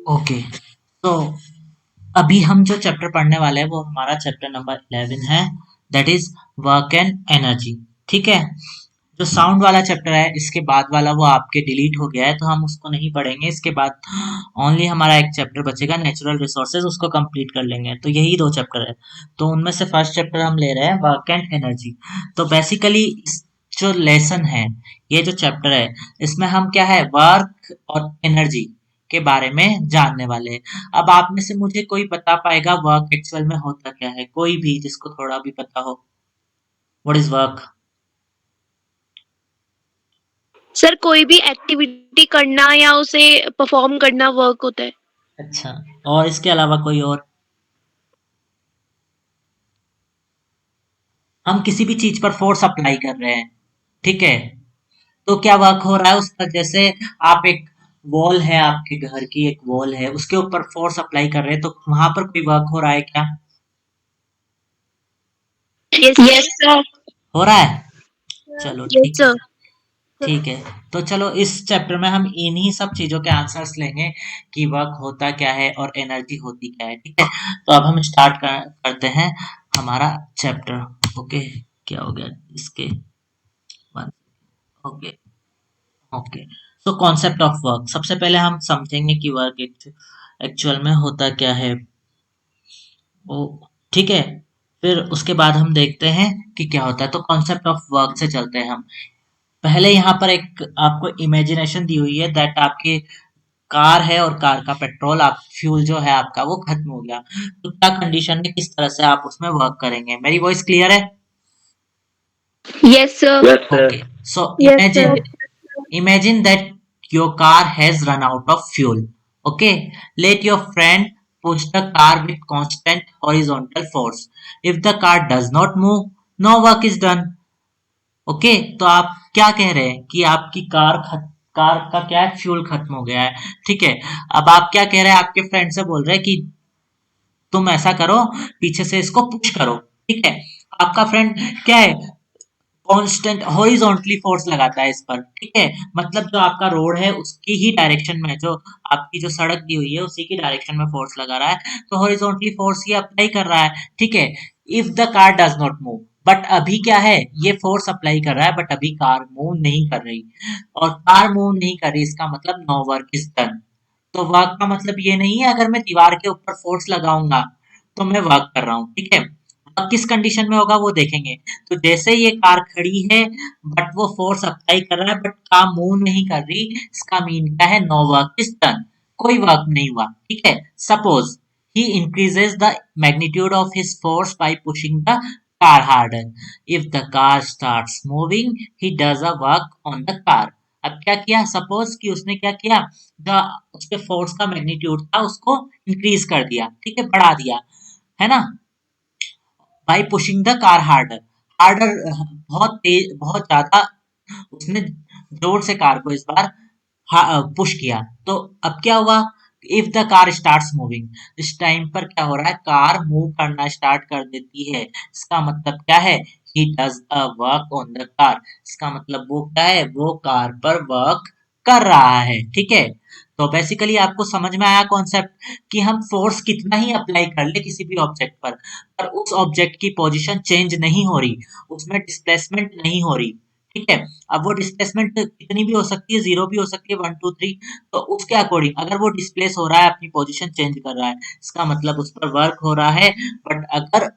Okay, तो अभी हम जो चैप्टर पढ़ने वाले हैं वो हमारा चैप्टर नंबर 11 है, that is work and energy. ठीक है, जो साउंड वाला चैप्टर है इसके बाद वाला वो आपके डिलीट हो गया है तो हम उसको नहीं पढ़ेंगे। इसके बाद ओनली हमारा एक चैप्टर बचेगा नेचुरल रिसोर्सेज, उसको कंप्लीट कर लेंगे। तो यही दो चैप्टर है, तो उनमें से फर्स्ट चैप्टर हम ले रहे हैं वर्क एंड एनर्जी। तो बेसिकली जो लेसन है, ये जो चैप्टर है, इसमें हम क्या है वर्क और एनर्जी के बारे में जानने वाले हैं। अब आप में से मुझे कोई बता पाएगा वर्क एक्चुअल में होता क्या है? कोई भी जिसको थोड़ा भी पता हो, व्हाट इज वर्क? सर कोई भी एक्टिविटी करना या उसे परफॉर्म करना वर्क होता है। अच्छा, और इसके अलावा कोई और? हम किसी भी चीज पर फोर्स अप्लाई कर रहे हैं, ठीक है, तो क्या वर्क हो रहा है उस पर? जैसे आप एक वॉल है, आपके घर की एक वॉल है, उसके ऊपर फोर्स अप्लाई कर रहे हैं, तो वहां पर कोई वर्क हो रहा है क्या? Yes yes sir. सर। हो रहा है, चलो यस ठीक है। सर। ठीक है, तो चलो इस चैप्टर में हम इन्हीं सब चीजों के आंसर्स लेंगे कि वर्क होता क्या है और एनर्जी होती क्या है। ठीक है, तो अब हम स्टार्ट करते हैं हमारा चैप्टर। ओके, क्या हो गया इसके बाद? ओके। ओके, तो कॉन्सेप्ट ऑफ वर्क सबसे पहले हम समझेंगे कि वर्क एक्चुअल में होता क्या है। वो ठीक है, फिर उसके बाद हम देखते हैं कि क्या होता है। तो कॉन्सेप्ट ऑफ वर्क से चलते हैं हम। पहले यहाँ पर एक आपको इमेजिनेशन दी हुई है दैट आपकी कार है और कार का पेट्रोल आप फ्यूल जो है आपका वो खत्म हो गया, तो क्या कंडीशन में किस तरह से आप उसमें वर्क करेंगे? मेरी वॉइस क्लियर है? Yes sir. Yes, sir. Okay, so yes sir. imagine that your car has run out of fuel. Okay, let your friend push the car with constant horizontal force. If the car does not move, no work is done. Okay, तो आप क्या कह रहे हैं कि आपकी car का क्या है, फ्यूल खत्म हो गया है। ठीक है, अब आप क्या कह रहे हैं, आपके फ्रेंड से बोल रहे हैं कि तुम ऐसा करो, पीछे से इसको पुश करो। ठीक है, आपका फ्रेंड क्या है, कांस्टेंट हॉरिजॉन्टली फोर्स लगाता है इस पर। ठीक है, मतलब जो आपका रोड है उसकी ही डायरेक्शन में, जो आपकी जो सड़क दी हुई है उसी की डायरेक्शन में फोर्स लगा रहा है, तो हॉरिजॉन्टली फोर्स ये अप्लाई कर रहा है। ठीक है, if the car does not move, but अभी क्या है, ये फोर्स अप्लाई कर रहा है बट अभी कार मूव नहीं कर रही, और कार मूव नहीं कर रही इसका मतलब नो वर्क इज डन। तो वर्क का मतलब ये नहीं है अगर मैं दीवार के ऊपर फोर्स लगाऊंगा तो मैं वर्क कर रहा हूँ। ठीक है, वर्क किस कंडीशन में होगा वो देखेंगे। तो जैसे ये कार खड़ी है बट वो फोर्स अप्लाई कर रहा है बट कार मूव नहीं कर रही, इसका मीन क्या है, नो वर्क इज डन, कोई वर्क नहीं हुआ। ठीक है, suppose he increases the magnitude of his force by pushing the car harder. If the car starts moving, he does a work on the car. अब क्या किया, सपोज कि उसने क्या किया, जो उसके फोर्स का मैग्नीट्यूड था उसको इंक्रीज कर दिया, ठीक है, बढ़ा दिया, है ना, by pushing the car harder. Harder बहुत तेज, बहुत ज्यादा उसने जोर से कार को इस बार पुश किया। तो अब क्या हुआ, if the car starts moving, इस टाइम पर क्या हो रहा है, कार मूव करना स्टार्ट कर देती है। इसका मतलब क्या है, he does a work on the car, इसका मतलब वो क्या है, वो कार पर वर्क कर रहा है। ठीक है, तो बेसिकली आपको समझ में आया कॉन्सेप्ट कि हम फोर्स कितना ही अप्लाई कर ले किसी भी ऑब्जेक्ट पर उस ऑब्जेक्ट की पोजीशन चेंज नहीं हो रही, उसमें डिस्प्लेसमेंट नहीं हो रही। ठीक है, अब वो डिस्प्लेसमेंट कितनी भी हो सकती है, जीरो भी हो सकती है, 1 2 3, तो उसके अकॉर्डिंग अगर वो डिस्प्लेस हो रहा है, अपनी पोजीशन चेंज कर रहा है, इसका मतलब उस पर वर्क हो रहा है। बट अगर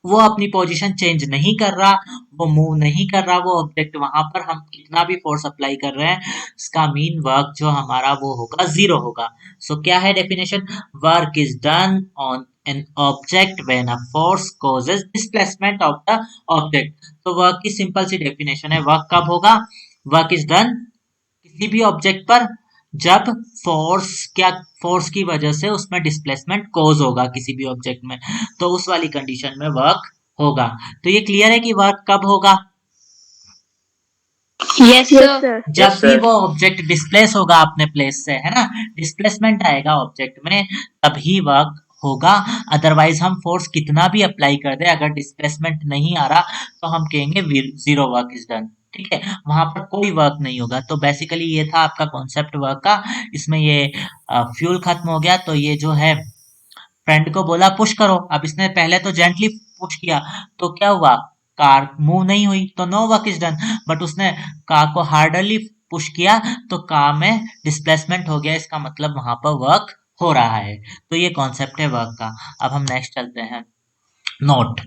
वो अपनी पोजीशन चेंज नहीं कर रहा, वो मूव नहीं कर रहा वो ऑब्जेक्ट, वहां पर हम कितना भी फोर्स अप्लाई कर रहे हैं, इसका मीन वर्क जो हमारा वो होगा, जीरो होगा। सो क्या है definition, work is done on an object when a force causes displacement of the object. तो वर्क की सिंपल सी डेफिनेशन है, वर्क कब होगा, वर्क इज डन किसी भी ऑब्जेक्ट पर जब फोर्स, क्या, फोर्स की वजह से उसमें डिस्प्लेसमेंट कॉज होगा किसी भी ऑब्जेक्ट में, तो उस वाली कंडीशन में वर्क होगा। तो ये क्लियर है कि वर्क कब होगा, यस यस सर। सर, जब भी वो ऑब्जेक्ट डिस्प्लेस होगा अपने प्लेस से, है ना, डिस्प्लेसमेंट आएगा ऑब्जेक्ट में, तभी वर्क होगा। अदरवाइज हम फोर्स कितना भी अप्लाई कर दे, अगर डिस्प्लेसमेंट नहीं आ रहा तो हम कहेंगे जीरो वर्क इज डन। ठीक है, वहां पर कोई वर्क नहीं होगा। तो बेसिकली ये था आपका कॉन्सेप्ट वर्क का। इसमें ये फ्यूल खत्म हो गया, तो ये जो है फ्रेंड को बोला पुश करो। अब इसने पहले तो जेंटली पुश किया, तो क्या हुआ, कार मूव नहीं हुई, तो no work is done. But उसने कार को हार्डली पुश किया, तो कार में डिस्प्लेसमेंट हो गया, इसका मतलब वहां पर वर्क हो रहा है। तो ये कॉन्सेप्ट है वर्क का। अब हम नेक्स्ट चलते हैं, नोट।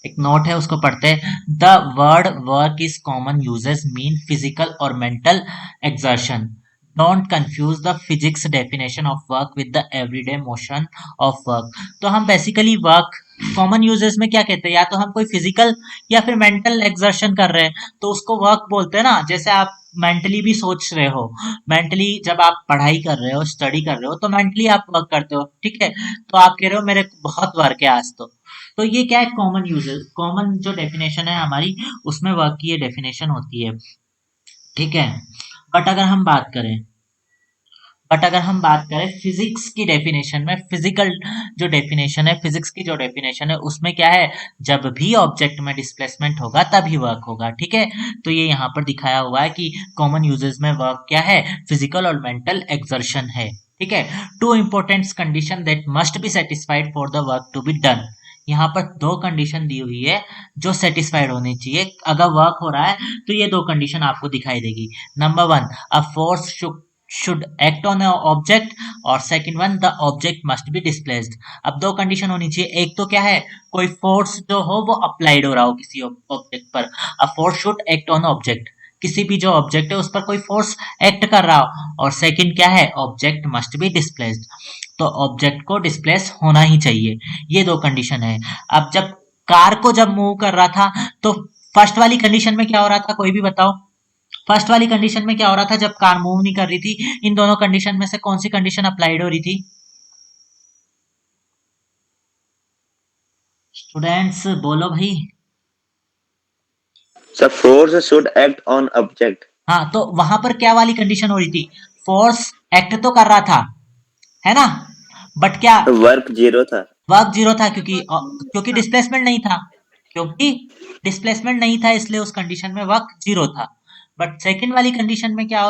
एक नोट है, उसको पढ़ते हैं। The word work is common uses mean physical और mental exertion. Don't confuse the physics definition of work with the everyday motion of work. तो हम बेसिकली वर्क कॉमन यूजेस में क्या कहते हैं, या तो हम कोई फिजिकल या फिर मेंटल एक्सर्शन कर रहे हैं तो उसको वर्क बोलते हैं ना। जैसे आप मेंटली भी सोच रहे हो, मेंटली जब आप पढ़ाई कर रहे हो, स्टडी कर रहे हो, तो मेंटली आप वर्क करते हो, ठीक है। तो आप कह रहे हो मेरे को बहुत वर्क है आज तो ये क्या है, कॉमन यूजेस, कॉमन जो डेफिनेशन है हमारी, उसमें वर्क की ये डेफिनेशन होती है, ठीक है। बट अगर हम बात करें बट अगर हम बात करें फिजिक्स की डेफिनेशन में, फिजिकल जो डेफिनेशन है, फिजिक्स की जो डेफिनेशन है, उसमें क्या है, जब भी ऑब्जेक्ट में डिस्प्लेसमेंट होगा तभी वर्क होगा, ठीक है। तो ये यहाँ पर दिखाया हुआ है कि कॉमन यूजेस में वर्क क्या है, फिजिकल और मेंटल एक्सर्शन है, ठीक है। Two important condition that must be satisfied for the work to be done. यहाँ पर दो कंडीशन दी हुई है जो सेटिस्फाइड होनी चाहिए अगर वर्क हो रहा है, तो ये दो कंडीशन आपको दिखाई देगी। Number one, a force should act on an object, और second one, the object must be displaced. अब दो कंडीशन होनी चाहिए, एक तो क्या है, कोई फोर्स जो हो वो अप्लाइड हो रहा हो किसी ऑब्जेक्ट पर। A force should act on object, किसी भी जो ऑब्जेक्ट है उस पर कोई फोर्स एक्ट कर रहा हो। और सेकंड क्या है, ऑब्जेक्ट मस्ट बी डिस्प्लेस्ड, तो ऑब्जेक्ट को डिस्प्लेस होना ही चाहिए। ये दो कंडीशन है। अब जब कार को जब मूव कर रहा था, तो फर्स्ट वाली कंडीशन में क्या हो रहा था, कोई भी बताओ। फर्स्ट वाली कंडीशन में क्या हो रहा था, जब कार मूव नहीं कर रही थी, इन दोनों कंडीशन में से कौन सी कंडीशन अप्लाइड हो रही थी? स्टूडेंट्स बोलो भाई। The force should act on object. हाँ, तो वहां पर क्या वाली कंडीशन हो रही थी, फोर्स एक्ट तो कर रहा था, है ना, बट क्या, वर्क जीरो था। वर्क जीरो था, क्योंकि डिस्प्लेसमेंट नहीं था, क्योंकि डिस्प्लेसमेंट नहीं था, इसलिए उस कंडीशन में वर्क जीरो था। बट सेकंड वाली कंडीशन में क्या,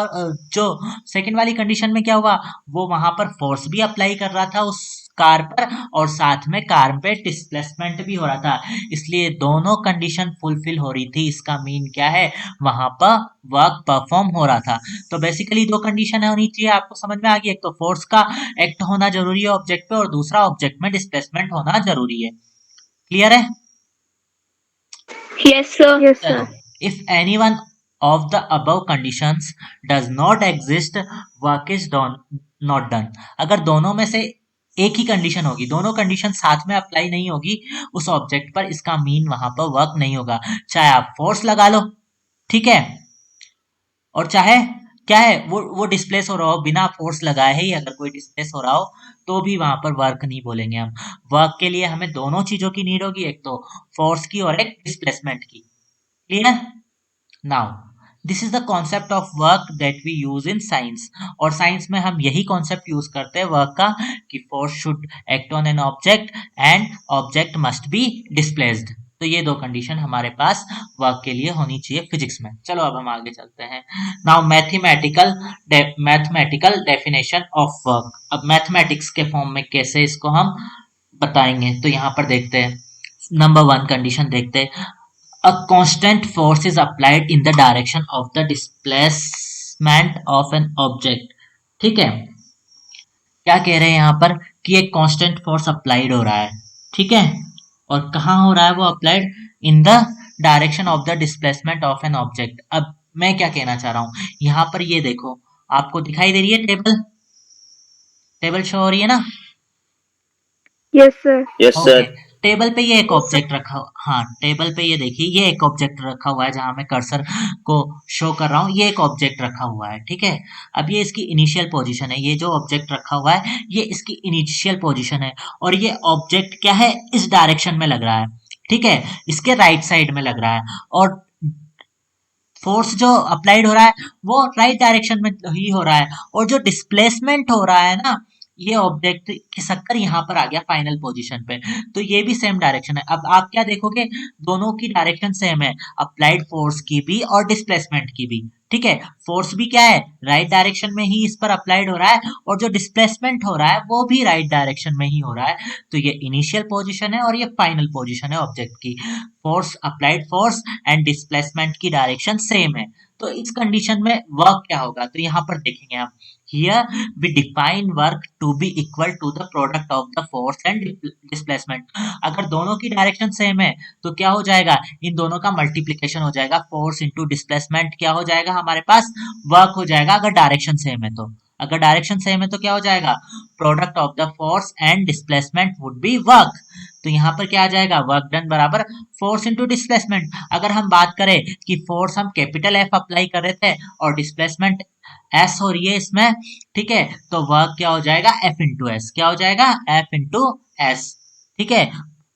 जो सेकंड वाली कंडीशन में क्या हुआ, वो वहां पर फोर्स भी अप्लाई कर रहा था उस कार पर, और साथ में कार पे डिस्प्लेसमेंट भी हो रहा था, इसलिए दोनों कंडीशन फुलफिल हो रही थी। इसका मीन क्या है, वहां पर वर्क परफॉर्म हो रहा था। तो बेसिकली दो कंडीशन होनी चाहिए, आपको समझ में आ गई, एक तो फोर्स का एक्ट होना जरूरी है ऑब्जेक्ट पे, और दूसरा ऑब्जेक्ट में डिस्प्लेसमेंट होना जरूरी है। क्लियर है? Yes, sir. Yes, चलो, sir. If any one of the above conditions does not exist, work is not done. अगर दोनों में से एक ही कंडीशन होगी, दोनों कंडीशन साथ में अप्लाई नहीं होगी उस ऑब्जेक्ट पर, इसका मीन वहां पर वर्क नहीं होगा, चाहे आप फोर्स लगा लो, ठीक है, और चाहे क्या है, वो डिस्प्लेस हो रहा हो बिना फोर्स लगाए ही, अगर कोई डिस्प्लेस हो रहा हो तो भी वहां पर वर्क नहीं बोलेंगे हम। वर्क के लिए हमें दोनों चीजों की नीड होगी, एक तो फोर्स की और एक डिस्प्लेसमेंट की। Clear? Now this is the concept of work that we use in science, और साइंस में हम यही कॉन्सेप्ट यूज करते हैं वर्क का, कि force should act on an object and object must be displaced. तो ये दो कंडीशन हमारे पास वर्क के लिए होनी चाहिए फिजिक्स में। चलो अब हम आगे चलते हैं। Now mathematical definition of work. अब मैथमेटिक्स के फॉर्म में कैसे इसको हम बताएंगे, तो यहाँ पर देखते हैं, नंबर वन कंडीशन देखते हैं, a constant force is applied in the direction of the displacement of an object। ठीक है, क्या कह रहे हैं यहाँ पर, कि एक कांस्टेंट फोर्स अप्लाइड हो रहा है, ठीक है, और कहाँ हो रहा है वो applied, in the direction of the displacement of an object. अब मैं क्या कहना चाह रहा हूँ, यहाँ पर ये देखो, आपको दिखाई दे रही है टेबल, टेबल शो हो रही है ना? Yes, sir. Yes, okay, sir. Table पे ये एक ऑब्जेक्ट रखा, हाँ टेबल पे ये देखिए, ये एक ऑब्जेक्ट रखा हुआ है, जहां मैं कर्सर को शो कर रहा हूँ, ये एक ऑब्जेक्ट रखा हुआ है, ठीक है। अब ये इसकी इनिशियल पोजीशन है, ये जो ऑब्जेक्ट रखा हुआ है ये इसकी इनिशियल पोजीशन है, और ये ऑब्जेक्ट क्या है, इस डायरेक्शन में लग रहा है, ठीक है, इसके राइट साइड में लग रहा है, और फोर्स जो अप्लाइड हो रहा है वो राइट डायरेक्शन में ही हो रहा है, और जो डिस्प्लेसमेंट हो रहा है ना, ये ऑब्जेक्ट खिसक कर यहाँ पर आ गया फाइनल पोजीशन पे, तो ये भी सेम डायरेक्शन है। अब आप क्या देखोगे, दोनों की डायरेक्शन सेम है, अप्लाइड फोर्स की भी और डिस्प्लेसमेंट की भी। ठीक है, फोर्स भी क्या है, राइट डायरेक्शन में ही इस पर अप्लाइड हो रहा है, और जो डिस्प्लेसमेंट हो रहा है वो भी राइट डायरेक्शन में ही हो रहा है। तो ये इनिशियल पोजीशन है और ये फाइनल पोजीशन है ऑब्जेक्ट की। Force, applied force and displacement की डायरेक्शन सेम है। तो इस कंडीशन में वर्क क्या होगा, तो यहाँ पर देखेंगे हम, here we define work to be equal to the product of the force and displacement. अगर दोनों की डायरेक्शन सेम है तो क्या हो जाएगा, इन दोनों का मल्टीप्लीकेशन हो जाएगा, फोर्स इंटू डिस्प्लेसमेंट क्या हो जाएगा हमारे पास, वर्क हो जाएगा। अगर डायरेक्शन सेम है तो, अगर डायरेक्शन सेम है तो क्या हो जाएगा, product of the force and displacement would be work. तो यहाँ पर क्या आ जाएगा, वर्क डन बराबर फोर्स इंटू डिस्प्लेसमेंट। अगर हम बात करें कि फोर्स हम कैपिटल एफ अप्लाई कर रहे थे और डिस्प्लेसमेंट एस हो रही है इसमें, ठीक है, तो वर्क क्या हो जाएगा, एफ इंटू एस, क्या हो जाएगा, एफ इंटू एस। ठीक है,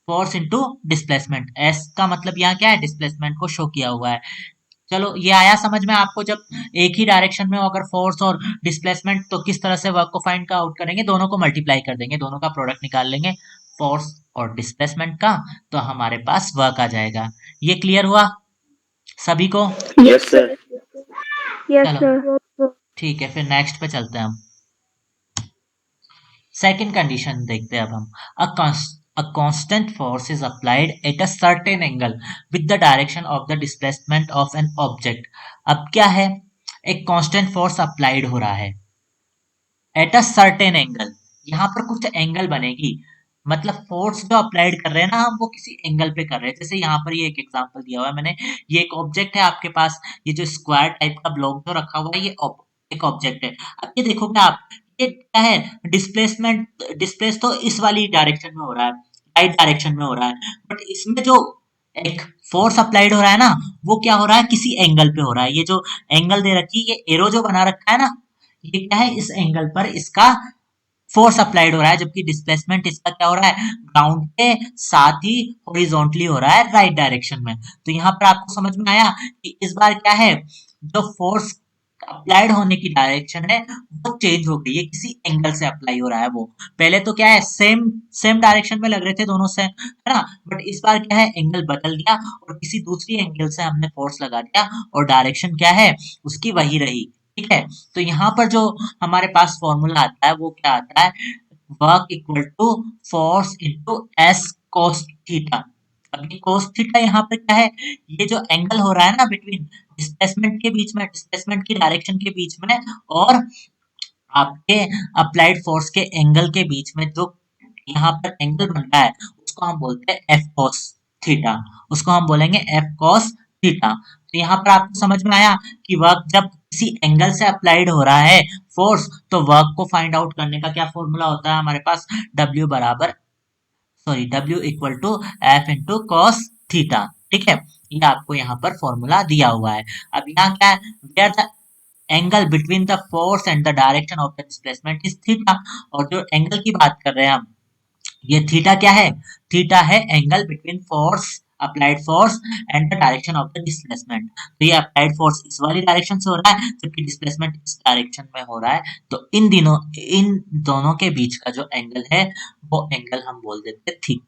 फोर्स इंटू डिस्प्लेसमेंट, एस का मतलब यहाँ क्या है, डिस्प्लेसमेंट को शो किया हुआ है। चलो ये आया समझ में आपको, जब एक ही डायरेक्शन में हो अगर फोर्स और डिस्प्लेसमेंट तो किस तरह से वर्क को फाइंड आउट करेंगे, दोनों को मल्टीप्लाई कर देंगे, दोनों का प्रोडक्ट निकाल लेंगे फोर्स और डिस्प्लेसमेंट का, तो हमारे पास वर्क आ जाएगा। ये क्लियर हुआ सभी को? Yes sir. यस चलो सर। ठीक है, फिर नेक्स्ट पे चलते हैं हम। सेकेंड कंडीशन देखते हैं अब हम, a constant force is applied at a certain angle with the direction of the displacement of an object। अब क्या है, एक कांस्टेंट फोर्स अप्लाइड हो रहा है एट अ सर्टेन एंगल, यहाँ पर कुछ एंगल बनेगी, मतलब फोर्स जो अप्लाइड कर रहे हैं ना हम, वो किसी एंगल पे कर रहे हैं। जैसे यहाँ पर ये एक एग्जांपल दिया हुआ है मैंने, ये एक ऑब्जेक्ट है आपके पास, ये जो स्क्वायर टाइप का ब्लॉक जो रखा हुआ है ये एक ऑब्जेक्ट है। अब ये देखोगे आप, ये क्या है, डिस्प्लेसमेंट, डिस्प्लेस तो इस वाली डायरेक्शन में हो रहा है, राइट डायरेक्शन में हो रहा है, बट इसमें जो एक फोर्स अप्लाइड हो रहा है ना, वो क्या हो रहा है, किसी एंगल पे हो रहा है। ये जो एंगल दे रखी है, ये एरो जो बना रखा है ना, ये क्या है, इस एंगल पर इसका फोर्स अप्लाइड हो रहा है, जबकि डिस्प्लेसमेंट इसका क्या हो रहा है, ग्राउंड के साथ ही हॉरिजॉन्टली हो रहा है, राइट डायरेक्शन में। तो यहाँ पर आपको समझ में आया कि इस बार क्या है, जो फोर्स अप्लाइड होने की डायरेक्शन है वो चेंज हो गई है, किसी एंगल से अप्लाई हो रहा है वो। पहले तो क्या है, सेम सेम डायरेक्शन में लग रहे थे दोनों से, है ना, बट इस बार क्या है, एंगल बदल गया और किसी दूसरी एंगल से हमने फोर्स लगा दिया, और डायरेक्शन क्या है उसकी वही रही। ठीक है, तो यहाँ पर जो हमारे पास फॉर्मूला आता है वो क्या आता है, work equal to force into S cos theta. अब ये कोस थीटा यहाँ पर क्या है, ये जो एंगल हो रहा है ना बिटवीन डिस्प्लेसमेंट के बीच में, डिस्प्लेसमेंट की डायरेक्शन के बीच में और आपके अप्लाइड फोर्स के एंगल के बीच में, जो यहाँ पर एंगल बन रहा है उसको हम बोलते हैं एफ कॉस थीटा, उसको हम बोलेंगे एफ कॉस थीटा। तो यहाँ पर आपको समझ में आया कि वर्क जब किसी एंगल से अप्लाइड हो रहा है फोर्स, तो वर्क को फाइंड आउट करने का क्या फॉर्मूला होता है हमारे पास, W बराबर, sorry, W equal to F into cos theta. ठीक है, ये आपको यहाँ पर फॉर्मूला दिया हुआ है। अब यहाँ क्या है, where the angle between the force and the direction of the displacement is theta, और जो एंगल की बात कर रहे हैं हम, ये थीटा क्या है, थीटा है angle between force, applied force and the direction of the displacement. तो ये अप्लाइड फोर्स इस वाली डायरेक्शन से हो रहा है जबकि डिस्प्लेसमेंट इस डायरेक्शन में हो रहा है, तो इन दोनों के बीच का जो एंगल है वो एंगल हम बोल देते हैं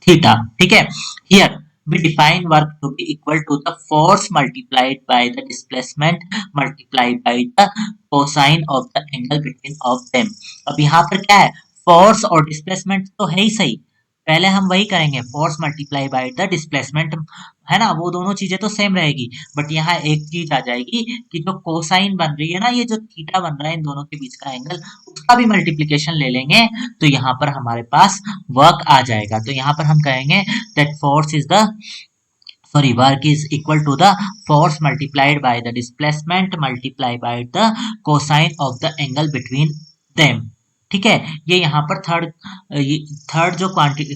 थीटा। ठीक है, here we define work to be equal to the force multiplied by the displacement multiplied by the cosine of the angle between of them। अब यहाँ पर क्या है, फोर्स और डिस्प्लेसमेंट तो है ही सही, पहले हम वही करेंगे, force multiply by the displacement, है ना, वो दोनों चीजें तो सेम रहेगी, बट यहाँ एक चीज आ जाएगी कि जो कोसाइन बन रही है ना, ये जो थीटा बन रहा है इन दोनों के बीच का एंगल, उसका भी मल्टीप्लीकेशन ले लेंगे, तो यहाँ पर हमारे पास वर्क आ जाएगा। तो यहाँ पर हम कहेंगे that force is the, sorry, work is equal to the force multiplied by the displacement multiplied by the cosine of the angle between them। ठीक है, ये यहाँ पर थर्ड जो क्वांटिटी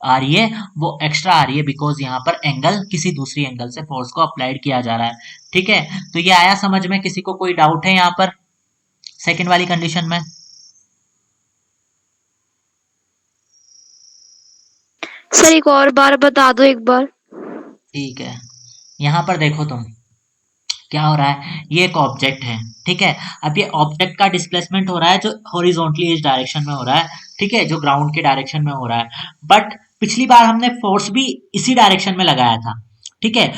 आ रही है वो एक्स्ट्रा आ रही है, बिकॉज यहाँ पर एंगल किसी दूसरी एंगल से फोर्स को अप्लाइड किया जा रहा है। ठीक है, तो ये आया समझ में, किसी को कोई डाउट है यहाँ पर सेकेंड वाली कंडीशन में? सर एक और बार बता दो एक बार। ठीक है, यहाँ पर देखो तुम क्या हो रहा है, ये एक ऑब्जेक्ट है, ठीक है। अब ये ऑब्जेक्ट का डिस्प्लेसमेंट हो रहा है जो हॉरिजॉन्टली इस डायरेक्शन में हो रहा है, ठीक है, जो ग्राउंड के डायरेक्शन में हो रहा है। बट पिछली बार हमने फोर्स भी इसी डायरेक्शन में लगाया था, ठीक है।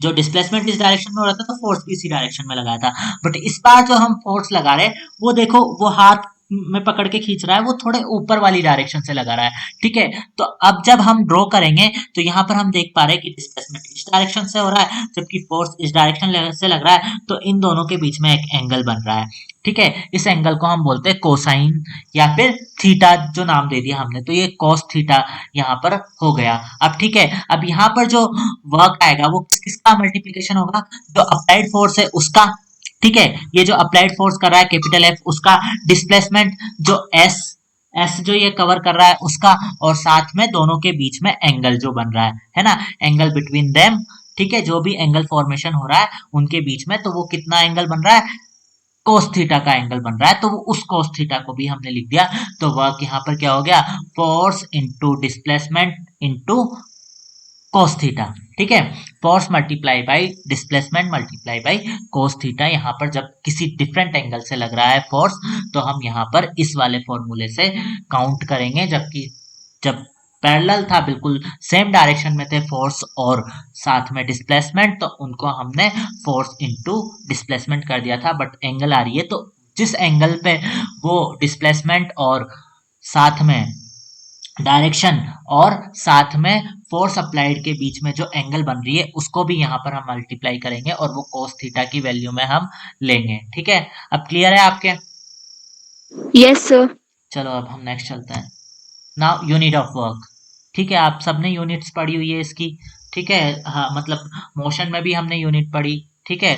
जो डिस्प्लेसमेंट इस डायरेक्शन में हो रहा था तो फोर्स भी इसी डायरेक्शन में लगाया था। बट इस बार जो हम फोर्स लगा रहे हैं वो देखो, वो हाथ में पकड़ के खींच रहा है, वो थोड़े ऊपर वाली डायरेक्शन से लगा रहा है, ठीक है। तो अब जब हम ड्रॉ करेंगे तो यहाँ पर हम देख पा रहे हैं कि डिस्प्लेसमेंट इस डायरेक्शन से हो रहा है जबकि फोर्स इस डायरेक्शन से लग रहा है, तो इन दोनों के बीच में एक एंगल बन रहा है, ठीक है। इस एंगल को हम बोलते हैं कोसाइन या फिर थीटा, जो नाम दे दिया हमने, तो ये कॉस थीटा यहाँ पर हो गया। अब ठीक है, अब यहाँ पर जो वर्क आएगा वो किसका मल्टीप्लीकेशन होगा, जो अप्लाइड फोर्स है उसका, ठीक है। ये जो अप्लाइड फोर्स कर रहा है कैपिटल एफ, उसका डिस्प्लेसमेंट जो एस एस जो ये कवर कर रहा है उसका, और साथ में दोनों के बीच में एंगल जो बन रहा है ना, एंगल बिटवीन देम, ठीक है। जो भी एंगल फॉर्मेशन हो रहा है उनके बीच में, तो वो कितना एंगल बन रहा है, कोस थीटा का एंगल बन रहा है, तो वो उस कोस थीटा को भी हमने लिख दिया। तो वर्क यहाँ पर क्या हो गया, force into displacement into cos theta, ठीक है। Force multiply by displacement multiply by cos theta. यहाँ पर जब किसी डिफरेंट एंगल से लग रहा है फोर्स, तो हम यहाँ पर इस वाले फॉर्मूले से काउंट करेंगे, जबकि जब पैरेलल था, बिल्कुल सेम डायरेक्शन में थे फोर्स और साथ में डिस्प्लेसमेंट, तो उनको हमने फोर्स इंटू डिस्प्लेसमेंट कर दिया था। बट एंगल आ रही है तो जिस एंगल पे वो डिस्प्लेसमेंट और साथ में डायरेक्शन और साथ में फोर्स अप्लाइड के बीच में जो एंगल बन रही है उसको भी यहाँ पर हम मल्टीप्लाई करेंगे और वो कोस थीटा की वैल्यू में हम लेंगे, ठीक है। अब क्लियर है आपके? Yes sir. चलो अब हम नेक्स्ट चलते हैं। नाउ यूनिट ऑफ वर्क, ठीक है। आप सबने यूनिट्स पढ़ी हुई है इसकी, ठीक है। हाँ, मतलब मोशन में भी हमने यूनिट पढ़ी, ठीक है।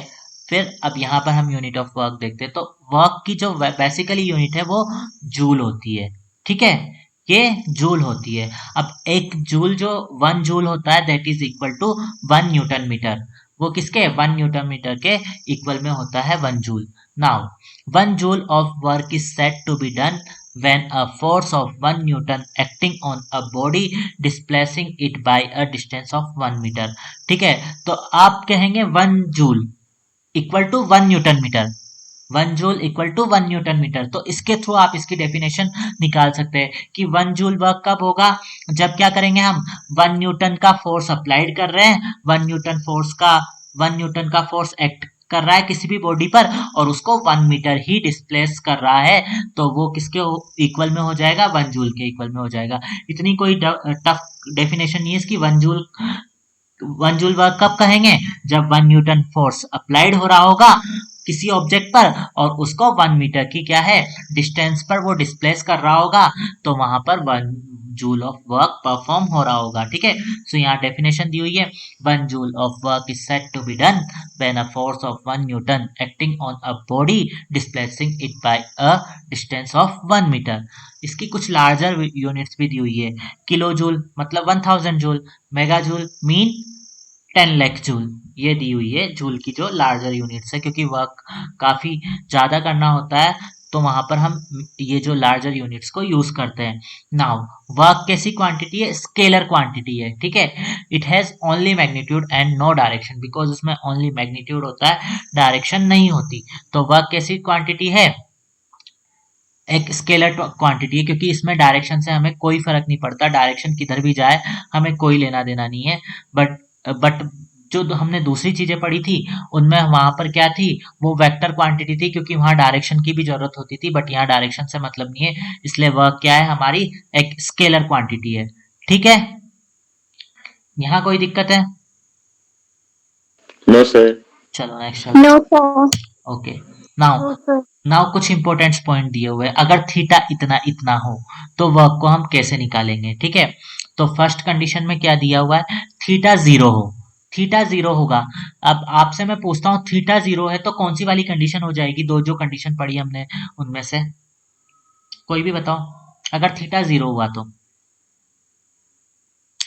फिर अब यहाँ पर हम यूनिट ऑफ वर्क देखते हैं। तो वर्क की जो बेसिकली यूनिट है वो जूल होती है, ठीक है। ये जूल होती है। अब एक जूल जो 1 जूल होता है that is equal to 1 newton metre. वो किसके, 1 न्यूटन मीटर के इक्वल में होता है 1 joule. Now 1 joule of work is said to be done when a force of 1 Newton acting on a body displacing it by a distance of 1 meter, ठीक है। तो आप कहेंगे 1 joule equal to 1 newton metre, 1 joule equal to 1 newton metre. तो इसके through आप इसकी definition निकाल सकते हैं कि 1 जूल वर्क कब होगा, जब क्या करेंगे हम 1 न्यूटन का फोर्स अप्लाइड कर रहे हैं, 1 न्यूटन का फोर्स एक्ट कर रहा है किसी भी बॉडी पर और उसको 1 मीटर ही डिस्प्लेस कर रहा है, तो वो किसके इक्वल में हो जाएगा, 1 जूल के इक्वल में हो जाएगा। इतनी कोई टफ डेफिनेशन नहीं है इसकी। 1 जूल वर्क कब कहेंगे, जब 1 न्यूटन फोर्स अप्लाइड हो रहा होगा किसी ऑब्जेक्ट पर और उसको 1 मीटर की क्या है डिस्टेंस पर वो डिस्प्लेस कर रहा होगा, तो वहां पर 1 जूल ऑफ वर्क परफॉर्म हो रहा होगा, ठीक है। सो यहाँ डेफिनेशन दी हुई है, 1 joule of work is said to be done when a force of 1 newton acting on a body displacing it by a distance of 1 metre. इसकी कुछ लार्जर यूनिट्स भी दी हुई है। किलो जूल मतलब 1000 joule, mega joule mean 10 lakh joule, ये दी हुई है joule की जो लार्जर यूनिट्स है, क्योंकि वर्क काफी ज्यादा करना होता है तो वहां पर हम ये जो लार्जर यूनिट्स को यूज करते हैं। नाउ वर्क कैसी क्वांटिटी है, स्केलर क्वांटिटी है, ठीक है। It has only magnitude and no direction, because उसमें ओनली मैग्नीट्यूड होता है, डायरेक्शन नहीं होती। तो वर्क कैसी क्वांटिटी है, एक स्केलर क्वांटिटी है, क्योंकि इसमें डायरेक्शन से हमें कोई फर्क नहीं पड़ता, डायरेक्शन किधर भी जाए हमें कोई लेना देना नहीं है। बट जो हमने दूसरी चीजें पढ़ी थी उनमें वहां पर क्या थी, वो वेक्टर क्वांटिटी थी, क्योंकि वहां डायरेक्शन की भी जरूरत होती थी, बट यहाँ डायरेक्शन से मतलब नहीं है, इसलिए वर्क क्या है हमारी, एक स्केलर क्वांटिटी है, ठीक है। यहाँ कोई दिक्कत है? No sir. चलो next. No sir. Okay, now now कुछ इंपॉर्टेंट पॉइंट दिए हुए हैं। अगर थीटा इतना इतना हो तो वर्क को हम कैसे निकालेंगे, ठीक है। तो फर्स्ट कंडीशन में क्या दिया हुआ है, थीटा 0 हो, थीटा 0 होगा। अब आपसे मैं पूछता हूँ थीटा 0 है तो कौन सी वाली कंडीशन हो जाएगी, दो जो कंडीशन पढ़ी हमने उनमें से कोई भी बताओ। अगर थीटा 0 हुआ तो,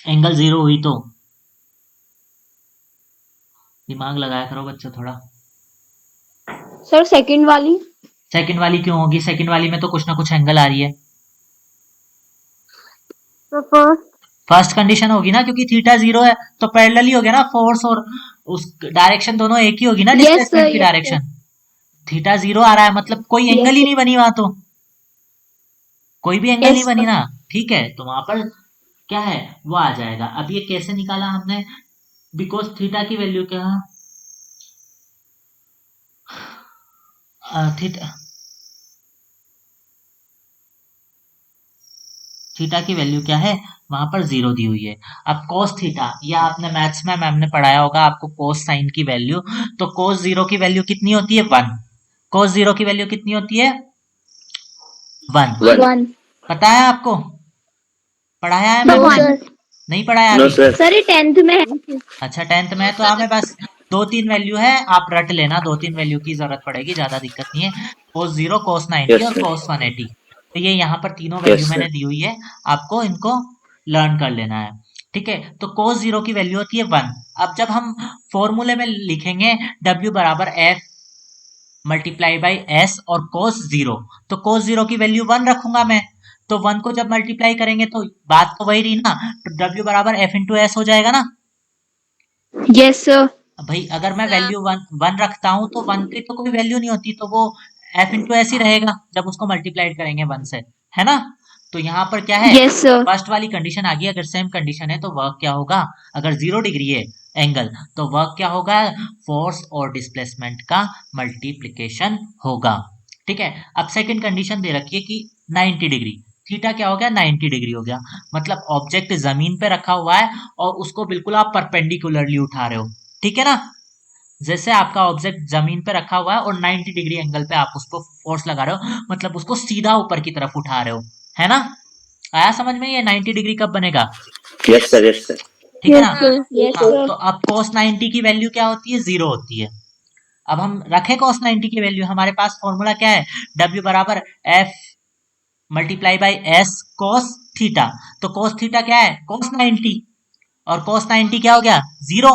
एंगल 0 हुई तो, दिमाग लगाया करो बच्चा थोड़ा। सर सेकंड वाली। सेकंड वाली क्यों होगी, सेकंड वाली में तो कुछ ना कुछ एंगल आ रही है। तो फर्स्ट। फर्स्ट कंडीशन होगी ना, क्योंकि थीटा 0 है तो पैरेलल ही हो गया ना, फोर्स और उस डायरेक्शन दोनों एक ही होगी ना, Yes, डिस्प्लेसमेंट sir. की Yes, sir. डायरेक्शन। थीटा 0 आ रहा है मतलब कोई Yes, एंगल ही sir. नहीं बनी वहां, तो कोई भी एंगल नहीं Yes, बनी sir. ना। ठीक है, तो वहां पर क्या है वो आ जाएगा। अब ये कैसे निकाला हमने, बिकॉज थीटा की वैल्यू क्या, थीटा थीटा की वैल्यू क्या है, वहां पर 0 दी हुई है। अब cos थीटा, या आपने मैथ्स में मैम ने पढ़ाया होगा आपको cos साइन की वैल्यू, तो cos 0 की वैल्यू कितनी होती है, 1। cos 0 की वैल्यू कितनी होती है, 1। 1. 1. पता है आपको, पढ़ाया है No, मैम ने, sir. नहीं पढ़ाया No, अभी? sir. सर ये 10th में है। अच्छा 10th में है, तो हमें बस 2-3 वैल्यू है, आप रट लेना, 2-3 वैल्यू की जरूरत पड़ेगी, ज्यादा दिक्कत नहीं है। cos 0, cos 90 Yes, और sir. cos 180, तो ये यहाँ पर तीनों Yes, वैल्यू sir. मैंने दी हुई है, आपको इनको लर्न कर लेना है। ठीक है, तो cos 0 की वैल्यू होती है 1। अब जब हम फॉर्मूले में लिखेंगे w बराबर f मल्टीप्लाई बाई s और cos 0, तो cos 0 की वैल्यू 1 रखूंगा मैं, तो 1 को जब मल्टीप्लाई करेंगे तो बात तो वही रही ना, तो w बराबर f इंटू एस हो जाएगा ना। Yes, sir. भाई अगर मैं वैल्यू 1 रखता हूं तो 1 की तो कोई वैल्यू नहीं होती, तो वो f इंटू एस ही रहेगा जब उसको मल्टीप्लाइड करेंगे 1 से, है ना। तो यहाँ पर क्या है, Yes, sir. फर्स्ट वाली कंडीशन आ गई, अगर सेम कंडीशन है तो वर्क क्या होगा, अगर 0 डिग्री है एंगल, तो वर्क क्या होगा, फोर्स और डिस्प्लेसमेंट का मल्टीप्लीकेशन होगा। ठीक है, अब सेकंड कंडीशन दे रखी है कि 90 डिग्री, थीटा क्या हो गया, 90 डिग्री हो गया, मतलब ऑब्जेक्ट जमीन पे रखा हुआ है और उसको बिल्कुल आप परपेंडिकुलरली उठा रहे हो। ठीक है ना, जैसे आपका ऑब्जेक्ट जमीन पे रखा हुआ है और 90 डिग्री एंगल पे आप उसको फोर्स लगा रहे हो, मतलब उसको सीधा ऊपर की तरफ उठा रहे हो, है ना। आया समझ में, ये 90 डिग्री कब बनेगा, Yes, sir. Yes, sir. ठीक है ना। Yes, sir. Yes, हाँ, sir. तो अब cos 90 की वैल्यू क्या होती है, 0 होती है। अब हम रखें cos 90 की वैल्यू, हमारे पास फॉर्मूला क्या है, w बराबर f multiply by s cos theta, तो cos थीटा क्या है, cos 90, और cos 90 क्या हो गया, 0।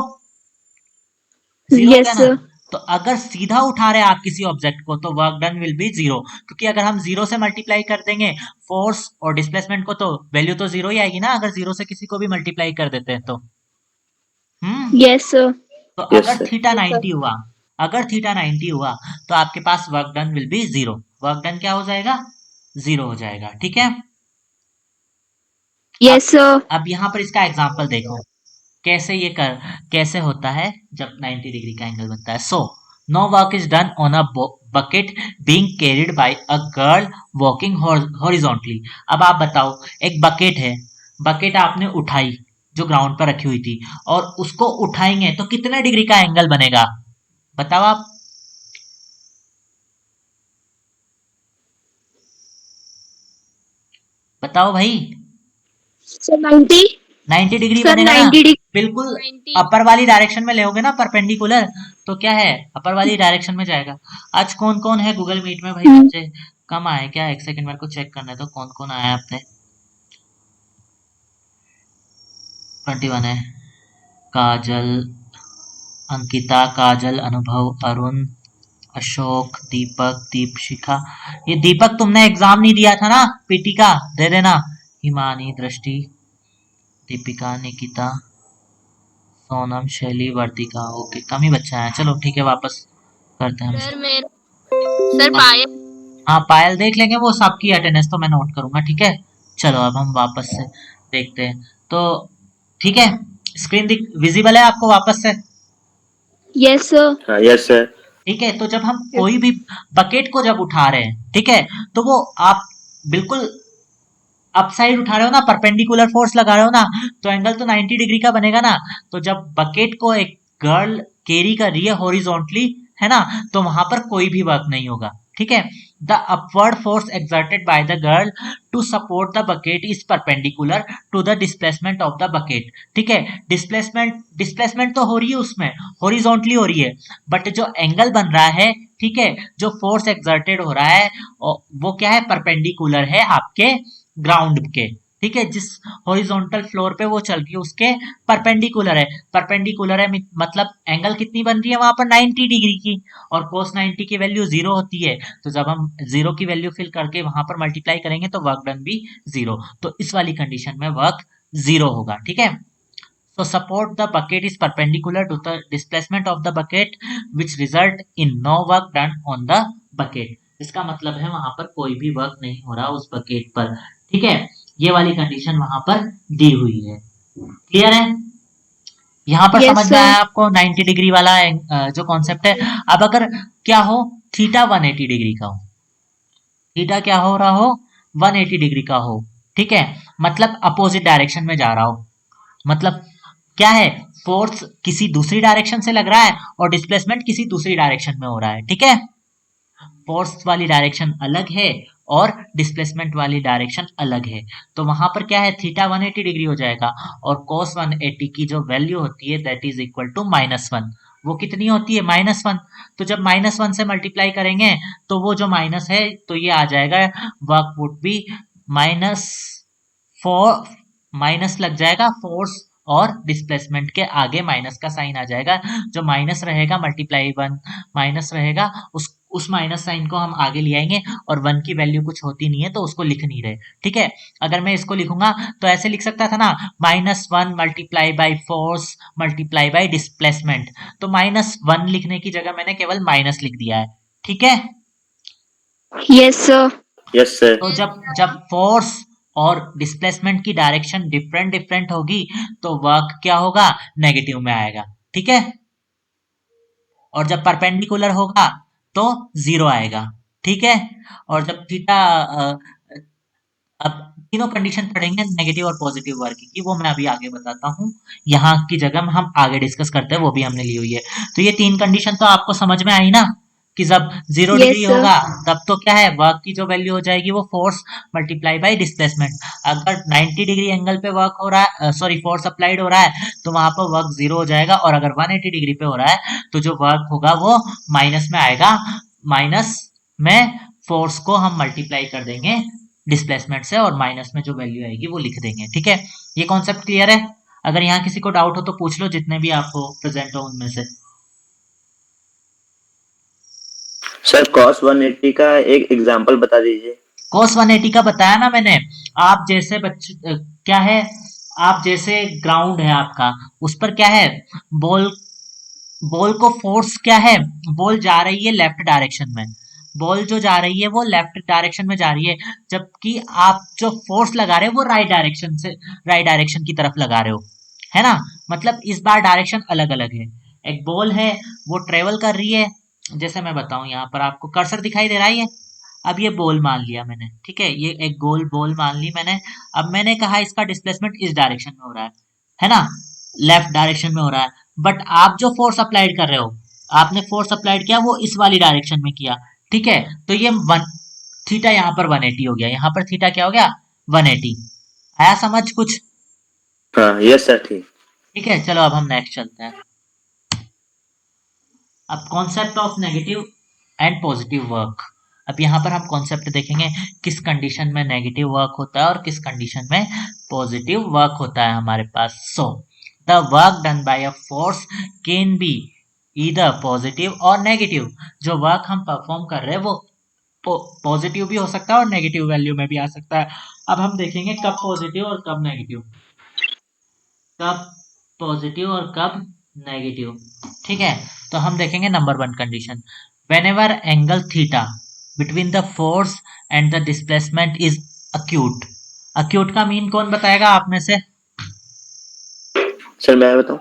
0 हो गया Yes, ना। sir. तो अगर सीधा उठा रहे हैं आप किसी ऑब्जेक्ट को, तो वर्क डन विल बी 0, क्योंकि अगर हम 0 से मल्टीप्लाई कर देंगे फोर्स और डिस्प्लेसमेंट को, तो वैल्यू तो 0 ही आएगी ना, अगर 0 से किसी को भी मल्टीप्लाई कर देते हैं तो। Yes, sir. तो Yes, अगर sir. थीटा 90 हुआ, अगर थीटा 90 हुआ, तो आपके पास work done will be 0, work done क्या हो जाएगा, 0 हो जाएगा। ठीक है, अब Yes, sir. अब यहाँ पर इसका एग्जांपल देखो, कैसे ये कर कैसे होता है जब 90 डिग्री का एंगल बनता है। So no work is done on a bucket being carried by a girl walking horizontally. अब आप बताओ, एक बकेट है, बकेट आपने उठाई जो ग्राउंड पर रखी हुई थी, और उसको उठाएंगे तो कितने डिग्री का एंगल बनेगा, बताओ आप। बताओ भाई, Sir 90. 90 डिग्री Sir बनेगा ना, 90 degree. बिल्कुल अपर वाली डायरेक्शन में लेोगे ना परपेंडिकुलर, तो क्या है, अपर वाली डायरेक्शन में जाएगा। आज कौन कौन है गूगल मीट में भाई, बच्चे कम आए क्या, एक सेकंड मेरे को चेक करने तो कौन कौन आया है अपने। 21 है, काजल, अंकिता, काजल, अनुभव, अरुण, अशोक, दीपक, दीपशिखा। ये दीपक तुमने एग्जाम नहीं दिया था ना पीटी का, दे देना। हिमानी, दृष्टि, दीपिका, निकिता, सोनम, शैली, वर्तिका, ओके कम ही बच्चा है, चलो ठीक है वापस करते हैं हम। Sir हाँ, पायल. हाँ, पायल देख लेंगे, वो सबकी अटेंडेंस तो मैं नोट करूंगा, ठीक है। चलो अब हम वापस से देखते हैं, तो ठीक है, स्क्रीन दिख विजिबल है आपको वापस से। Yes, sir. Yes, sir. ठीक है, तो जब हम कोई भी बकेट को जब उठा रहे हैं, ठीक है, तो वो आप बिल्कुल अप साइड उठा रहे हो ना, परपेंडिकुलर फोर्स लगा रहे हो ना, तो एंगल तो 90 डिग्री का बनेगा ना। तो जब बकेट को एक गर्ल कैरी कर रही है हॉरिजॉन्टली, है ना, तो वहां पर कोई भी वर्क नहीं होगा। ठीक है, the upward force exerted by the girl to support the bucket is perpendicular to the displacement of the bucket. ठीक है, डिस्प्लेसमेंट तो हो रही है उसमें, हॉरिजॉन्टली हो रही है, बट जो एंगल बन रहा है, ठीक है, जो फोर्स एक्सर्टेड हो रहा है, वो क्या है, परपेंडिकुलर है आपके ग्राउंड के। ठीक है, जिस हॉरिजॉन्टल फ्लोर पे वो चल रही है उसके परपेंडिकुलर है, परपेंडिकुलर है मतलब एंगल कितनी बन रही है वहां पर, 90 डिग्री की, और cos 90 की वैल्यू 0 होती है, तो जब हम 0 की वैल्यू फिल करके वहां पर मल्टीप्लाई करेंगे तो वर्क डन भी 0, तो इस वाली कंडीशन में वर्क 0 होगा। ठीक है, So support the bucket is perpendicular to the displacement of the bucket which result in no work done on the bucket. इसका मतलब है वहां पर कोई भी वर्क नहीं हो रहा उस बकेट पर, ठीक है। ये वाली कंडीशन वहां पर दी हुई है। क्लियर है? यहाँ पर Yes, समझ में आया sir. आपको 90 डिग्री वाला जो कॉन्सेप्ट है। अब अगर क्या हो, थीटा 180 डिग्री का हो, थीटा क्या हो रहा हो, 180 डिग्री का हो, ठीक है, मतलब अपोजिट डायरेक्शन में जा रहा हो, मतलब क्या है, फोर्स किसी दूसरी डायरेक्शन से लग रहा है और डिस्प्लेसमेंट किसी दूसरी डायरेक्शन में हो रहा है, ठीक है। फोर्स वाली डायरेक्शन अलग है और डिस्प्लेसमेंट वाली डायरेक्शन अलग है, तो वहां पर क्या है, थीटा 180 डिग्री हो जाएगा और कोस 180 की जो वैल्यू होती है दैट इज इक्वल टू -1। वो कितनी होती है, -1। तो जब -1 से मल्टीप्लाई करेंगे तो वो जो माइनस है तो ये आ जाएगा, वर्क वुड बी -4, माइनस लग जाएगा फोर्स और डिस्प्लेसमेंट के आगे माइनस का साइन आ जाएगा, जो माइनस रहेगा मल्टीप्लाई 1 माइनस रहेगा, उस माइनस साइन को हम आगे ले आएंगे और 1 की वैल्यू कुछ होती नहीं है तो उसको लिख नहीं रहे, ठीक है। अगर मैं इसको लिखूंगा तो ऐसे लिख सकता था ना, -1 multiply by force multiply by displacement, तो -1 लिखने की जगह मैंने केवल माइनस लिख दिया है, ठीक है। Yes, sir. Yes, sir. तो जब जब फोर्स और डिस्प्लेसमेंट की डायरेक्शन डिफरेंट डिफरेंट होगी तो वर्क क्या होगा, नेगेटिव में आएगा, ठीक है। और जब परपेंडिकुलर होगा तो 0 आएगा, ठीक है। और जब थीटा अब तीनों कंडीशन पढ़ेंगे नेगेटिव और पॉजिटिव वर्क की, वो मैं अभी आगे बताता हूँ, यहाँ की जगह हम आगे डिस्कस करते हैं, वो भी हमने ली हुई है। तो ये 3 कंडीशन तो आपको समझ में आई ना, कि जब 0 Yes, डिग्री sir. होगा तब तो क्या है, वर्क की जो वैल्यू हो जाएगी वो फोर्स मल्टीप्लाई बाई डिस्प्लेसमेंट। अगर 90 डिग्री एंगल पे वर्क हो रहा है, सॉरी फोर्स अप्लाइड हो रहा है, तो वहां पर वर्क 0 हो जाएगा, और अगर 180 डिग्री पे हो रहा है तो जो वर्क होगा वो माइनस में आएगा, माइनस में फोर्स को हम मल्टीप्लाई कर देंगे डिस्प्लेसमेंट से और माइनस में जो वैल्यू आएगी वो लिख देंगे, ठीक है। ये कॉन्सेप्ट क्लियर है? अगर यहाँ किसी को डाउट हो तो पूछ लो, जितने भी आपको प्रेजेंट हो उनमें से। सर cos 180 का एक एग्जांपल बता दीजिए। cos 180 का बताया ना मैंने। आप जैसे बच्चे क्या है, आप जैसे ग्राउंड है आपका, उस पर क्या है, बॉल बॉल को फोर्स क्या है, बॉल जा रही है लेफ्ट डायरेक्शन में, बॉल जो जा रही है वो लेफ्ट डायरेक्शन में जा रही है, जबकि आप जो फोर्स लगा रहे हो वो राइट डायरेक्शन की तरफ लगा रहे हो, है ना। मतलब इस बार डायरेक्शन अलग अलग है। एक बॉल है वो ट्रेवल कर रही है, जैसे मैं बताऊं, यहाँ पर आपको कर्सर दिखाई दे रहा है ये, अब ये बॉल मान लिया मैंने, ठीक है, ये एक गोल बॉल मान ली मैंने। अब मैंने कहा इसका डिस्प्लेसमेंट इस डायरेक्शन में हो रहा है ना, लेफ्ट डायरेक्शन में हो रहा है, बट आप जो फोर्स अप्लाइड कर रहे हो, आपने फोर्स अप्लाइड किया वो इस वाली डायरेक्शन में किया, ठीक है। तो ये थीटा यहाँ पर 180 हो गया, यहाँ पर थीटा क्या हो गया, 180। आया समझ कुछ? हाँ, यस सर, ठीक। ठीक है, चलो अब हम नेक्स्ट चलते हैं। अब concept of negative and positive work. अब यहाँ पर हम कॉन्सेप्ट देखेंगे किस कंडीशन में नेगेटिव वर्क होता है और किस कंडीशन में पॉजिटिव वर्क होता है हमारे पास। So the work done by a force can be either positive or negative. जो वर्क हम परफॉर्म कर रहे हैं वो पॉजिटिव भी हो सकता है और नेगेटिव वैल्यू में भी आ सकता है। अब हम देखेंगे कब पॉजिटिव और कब नेगेटिव, कब पॉजिटिव और कब नेगेटिव, ठीक है। तो हम देखेंगे number 1 condition, whenever angle theta between the force and the displacement is acute। acute का मीन कौन बताएगा आप में से? सर मैं बताऊं?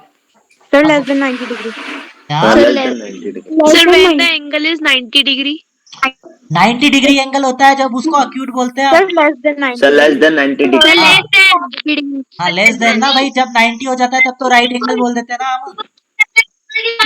Sir, less than 90 degree. क्या? हाँ, Sir, less less. Than 90 degree. Sir, when the angle is 90 degree. 90 degree angle होता है जब उसको acute बोलते हैं। Sir, less than 90 sir less degree. Than 90 Sir, degree. हाँ less than 90 degree. हाँ, लेस देन ना भाई, जब 90 हो जाता है तब तो राइट एंगल बोल देते हैं ना हम।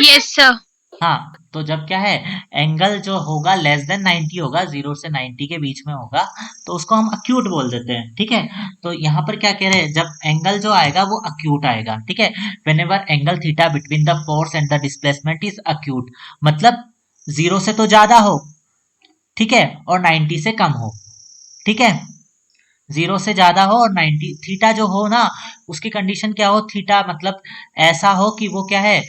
Yes, sir. हाँ, तो जब क्या है, एंगल जो होगा लेस देन 90 होगा, 0 से 90 के बीच में होगा, तो उसको हम अक्यूट बोल देते हैं, ठीक है। तो यहाँ पर क्या कह रहे हैं, जब एंगल जो आएगा वो अक्यूट आएगा, ठीक है। Whenever angle theta between the force and the displacement is acute, मतलब 0 से तो ज्यादा हो, ठीक है, और 90 से कम हो, ठीक है। 0 से ज्यादा हो और 90, थीटा जो हो ना उसकी कंडीशन क्या हो, थीटा मतलब ऐसा हो कि वो क्या है,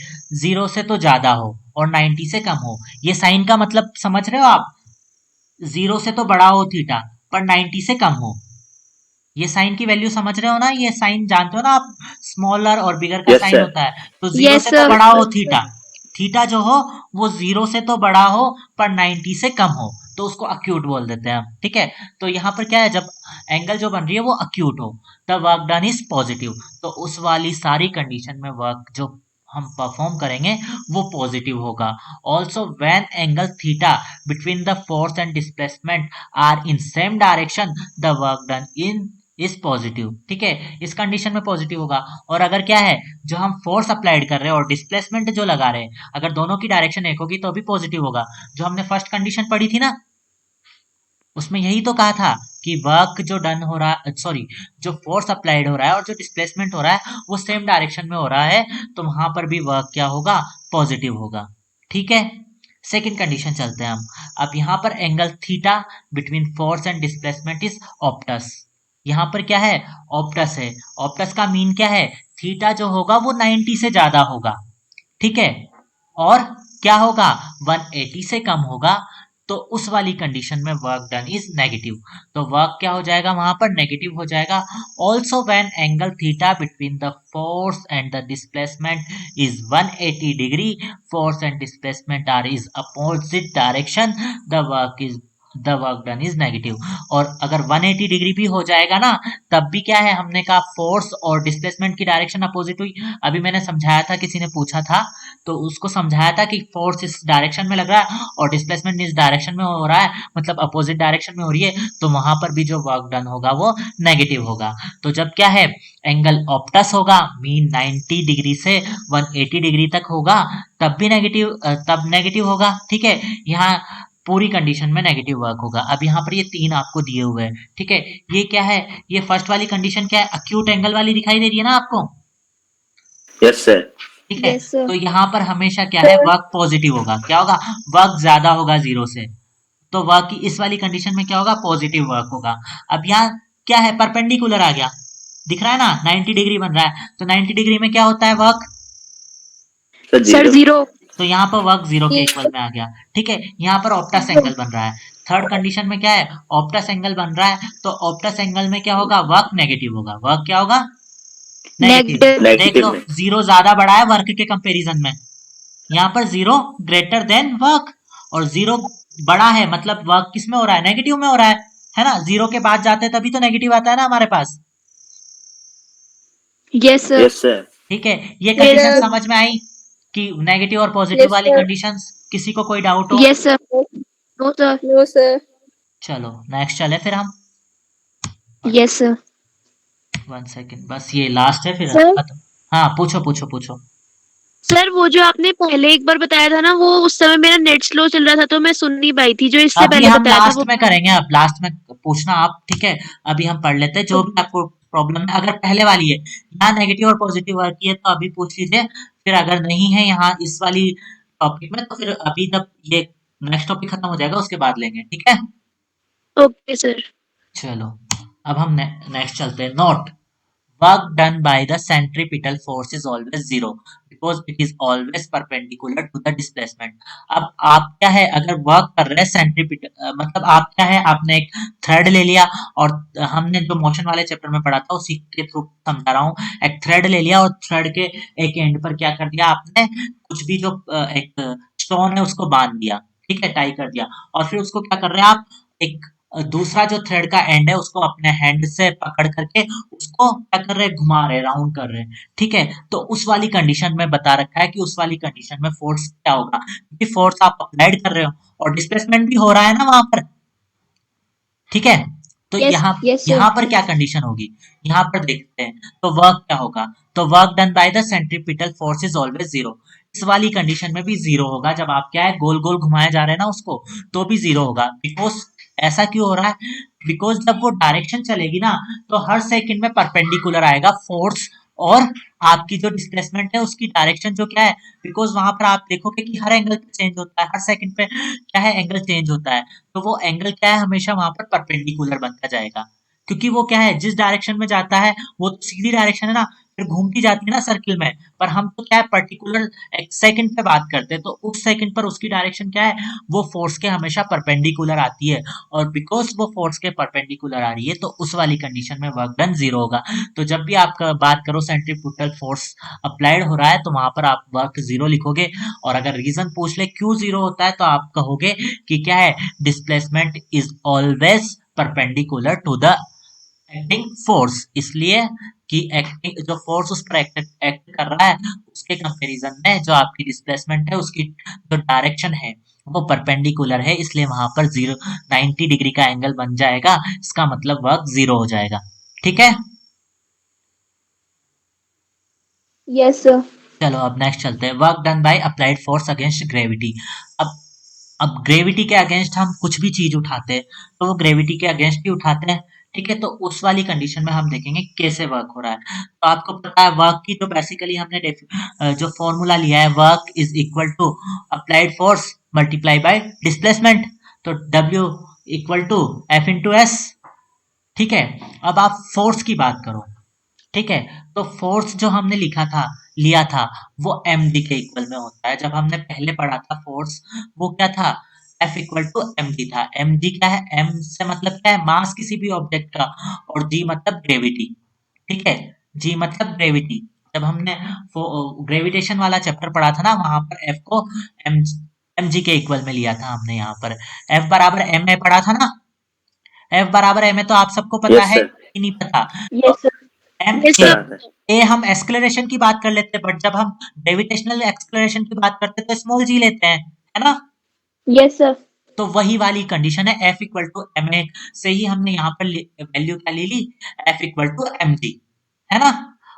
0 से तो ज्यादा हो और 90 से कम हो। ये साइन का मतलब समझ रहे हो आप, 0 से तो बड़ा हो थीटा पर 90 से कम हो, ये साइन की वैल्यू समझ रहे हो ना, ये साइन जानते हो ना आप, स्मॉलर और बिगर का यस साइन सर। होता है, तो जीरो यस से तो सर। बड़ा हो थीटा, थीटा जो हो वो जीरो से तो बड़ा हो पर 90 से कम हो, तो उसको अक्यूट बोल देते हैं हम, ठीक है। तो यहाँ पर क्या है, जब एंगल जो बन रही है वो अक्यूट हो, the work done is positive, तो उस वाली सारी कंडीशन में वर्क जो हम परफॉर्म करेंगे वो पॉजिटिव होगा। Also when angle theta between the force and displacement are in same direction, the work done in is positive, ठीक है, इस कंडीशन में पॉजिटिव होगा। और अगर क्या है, जो हम फोर्स अप्लाइड कर रहे हैं और डिस्प्लेसमेंट जो लगा रहे हैं, अगर दोनों की डायरेक्शन एक होगी तो भी पॉजिटिव होगा। जो हमने फर्स्ट कंडीशन पढ़ी थी ना, उसमें यही तो कहा था कि वर्क जो डन हो रहा है, सॉरी, जो फोर्स अप्लाइड हो रहा है और जो डिस्प्लेसमेंट हो रहा है वो सेम डायरेक्शन में हो रहा है, तो वहां पर भी वर्क क्या होगा, पॉजिटिव होगा, ठीक है। सेकेंड कंडीशन चलते हैं हम। अब यहाँ पर angle theta between force and displacement is Optus, यहाँ पर क्या है, ऑप्टस है। ऑप्टस का मीन क्या है, थीटा जो होगा वो 90 से ज्यादा होगा, ठीक है, और क्या होगा, 180 से कम होगा, तो उस वाली कंडीशन में वर्क डन इज नेगेटिव, तो वर्क क्या हो जाएगा, वहां पर नेगेटिव हो जाएगा। Also when angle theta between the force and the displacement is 180 degree, force and displacement are is opposite direction, the work done is negative. और अगर 180 डिग्री भी हो जाएगा ना, तब भी क्या है, हमने कहा फोर्स और डिस्प्लेसमेंट की डायरेक्शन अपोजिट हुई। अभी मैंने समझाया था, किसी ने पूछा था तो उसको समझाया था कि फोर्स इस डायरेक्शन में लग रहा है और डिस्प्लेसमेंट इस डायरेक्शन में हो रहा है, मतलब अपोजिट डायरेक्शन में हो रही है, तो वहां पर भी जो वर्क डन होगा वो नेगेटिव होगा। तो जब क्या है, एंगल ऑप्टस होगा, मीन 90 डिग्री से 180 डिग्री तक होगा, तब भी नेगेटिव, तब नेगेटिव होगा, ठीक है। यहाँ पूरी कंडीशन में नेगेटिव वर्क होगा। अब यहाँ पर ये तीन आपको दिए हुए हैं, ठीक है। ये क्या है, ये फर्स्ट वाली कंडीशन क्या है, अक्यूट एंगल वाली दिखाई दे रही है ना आपको, यस सर। ठीक है। Yes sir. तो यहाँ पर हमेशा क्या है, वर्क पॉजिटिव होगा, क्या होगा, वर्क ज्यादा होगा जीरो से, तो वर्क की इस वाली कंडीशन में क्या होगा, पॉजिटिव वर्क होगा। अब यहाँ क्या है, परपेंडिकुलर आ गया, दिख रहा है ना, 90 डिग्री बन रहा है, तो 90 डिग्री में क्या होता है work, sir sir zero. Zero. तो यहाँ पर वर्क जीरो के इक्वल में आ गया, ठीक है। यहाँ पर ऑप्टस एंगल बन रहा है, थर्ड कंडीशन में क्या है, ऑप्टस एंगल बन रहा है, तो ऑप्टस एंगल में क्या होगा, वर्क नेगेटिव होगा, वर्क क्या होगा, नेगेटिव। नेगेटिव। देख लो, नेगेटिव में। जीरो ज्यादा बड़ा है वर्क के कंपैरिजन में, यहाँ पर जीरो ग्रेटर देन वर्क, और जीरो बड़ा है मतलब वर्क किस में हो रहा है, नेगेटिव में हो रहा है ना, जीरो के बाद जाते हैं तभी तो नेगेटिव आता है ना हमारे पास, यस सर। Yes sir. ठीक है। ये यस कंडीशन सर। समझ में आई कि नेगेटिव और पॉजिटिव वाली कंडीशंस, किसी को कोई डाउट हो, yes sir. No sir. No sir. चलो नेक्स्ट चले फिर हम, यस सर। 1 सेकेंड बस, ये लास्ट है फिर सर। खत्म। हाँ पूछो पूछो पूछो। सर वो जो आपने पहले एक बार बताया था ना, वो उस समय मेरा नेट स्लो चल रहा था तो मैं सुन नहीं पाई थी, जो इससे अभी पहले हम बताया था लास्ट वो। में करेंगे, अब लास्ट में पूछना आप, ठीक है। अभी हम पढ़ लेते हैं जो भी आपको प्रॉब्लम है, अगर पहले वाली है यहाँ नेगेटिव और पॉजिटिव वर्क की है तो अभी पूछ लीजिए, फिर अगर नहीं है यहाँ इस वाली टॉपिक में तो फिर अभी जब ये नेक्स्ट टॉपिक खत्म हो जाएगा उसके बाद लेंगे, ठीक है। Okay sir. चलो अब हम नेक्स्ट चलते हैं। Note, work done by the centripetal force is always zero because it is always perpendicular to the displacement। अब आप क्या है, अगर वर्क कर रहे हैं सेंट्रीपिटल, मतलब आप क्या है, आपने एक थ्रेड ले लिया, और हमने जो मोशन वाले चैप्टर में पढ़ा था उसी के थ्रू समझा रहा हूँ, एक थ्रेड ले लिया और थ्रेड के एक एंड पर क्या कर दिया आपने, कुछ भी जो एक स्टोन है उसको बांध दिया, ठीक है, टाई कर दिया, और फिर उसको क्या कर रहे हैं आप, एक दूसरा जो थ्रेड का एंड है उसको अपने हैंड से पकड़ करके उसको क्या कर रहे हैं, घुमा रहे हैं, राउंड कर रहे हैं, ठीक है। तो उस वाली कंडीशन में बता रखा है कि उस वाली कंडीशन में फोर्स क्या होगा, क्योंकि फोर्स आप अप्लाइड कर रहे हो और डिस्प्लेसमेंट भी हो रहा है ना वहां पर, ठीक है। तो यस यहाँ यस यहाँ सर। पर क्या कंडीशन होगी, यहाँ पर देखते हैं, तो वर्क क्या होगा, तो work done by the centripetal force is always zero, इस वाली कंडीशन में भी जीरो होगा, जब आप क्या है गोल गोल घुमाए जा रहे हैं ना उसको, तो भी जीरो होगा, बिकॉज ऐसा क्यों हो रहा है, बिकॉज जब वो डायरेक्शन चलेगी ना, तो हर सेकंड में परपेंडिकुलर आएगा फोर्स, और आपकी जो डिस्प्लेसमेंट है उसकी डायरेक्शन जो क्या है, बिकॉज वहां पर आप देखोगे कि हर एंगल पे चेंज होता है, हर सेकंड पे क्या है, एंगल चेंज होता है, तो वो एंगल क्या है, हमेशा वहां पर परपेंडिकुलर बनता जाएगा, क्योंकि वो क्या है, जिस डायरेक्शन में जाता है वो तो सीधी डायरेक्शन है ना, फिर घूमती जाती है ना सर्किल में, पर हम तो क्या है पर्टिकुलर एक सेकंड पे बात करते हैं, तो उस सेकंड पर उसकी डायरेक्शन क्या है, वो फोर्स के हमेशा परपेंडिकुलर आती है, और बिकॉज वो फोर्स के परपेंडिकुलर आ रही है तो उस वाली कंडीशन में वर्क डन जीरो होगा। तो जब भी आप बात करो सेंट्रीफ्यूगल फोर्स अप्लाइड हो रहा है तो वहां पर आप वर्क जीरो लिखोगे, और अगर रीजन पूछ ले क्यों जीरो होता है तो आप कहोगे कि क्या है, displacement is always perpendicular to the acting force, इसलिए कि एक्टिंग जो फोर्स उस पर एक्ट कर रहा है उसके कंपैरिजन में जो आपकी डिस्प्लेसमेंट है उसकी जो डायरेक्शन है वो परपेंडिकुलर है, इसलिए वहां पर 90 डिग्री का एंगल बन जाएगा, इसका मतलब वर्क जीरो हो जाएगा। ठीक है, यस सर। चलो अब नेक्स्ट चलते हैं, work done by applied force against gravity. अब ग्रेविटी के अगेंस्ट हम कुछ भी चीज उठाते हैं तो वो ग्रेविटी के अगेंस्ट ही उठाते हैं। ठीक है, तो उस वाली कंडीशन में हम देखेंगे कैसे वर्क हो रहा है। तो आपको पता है वर्क की जो बेसिकली हमने जो फॉर्मूला लिया है, work is equal to applied force multiply by displacement, तो W equal to F into S. ठीक है, अब आप फोर्स की बात करो। ठीक है, तो फोर्स जो हमने लिया था वो एम डी के इक्वल में होता है। जब हमने पहले पढ़ा था फोर्स, वो क्या था, F equal to M D था। एम डी क्या है, एम से मतलब क्या है, मास किसी भी ऑब्जेक्ट का, और जी मतलब ग्रेविटी। ठीक है, जी मतलब ग्रेविटी। जब हमने ग्रेविटेशन वाला चैप्टर पढ़ा था ना, वहां पर एफ को एम एम जी के इक्वल में लिया था हमने। यहाँ पर एफ बराबर एम ए पढ़ा था ना, एफ बराबर एम ए तो आप सबको पता यस है सर। कि नहीं पता। Yes sir. एम यस ए, सर। हाँ सर। ए हम एक्सक्लेरेशन की बात कर लेते हैं, बट जब हम ग्रेविटेशनल एक्सक्लेरेशन की बात करते हैं तो स्मॉल जी लेते हैं, है ना। Yes sir. तो वही वाली कंडीशन है, F equal to M A से ही हमने यहाँ पर वैल्यू क्या ले ली, F equal to M G, है ना।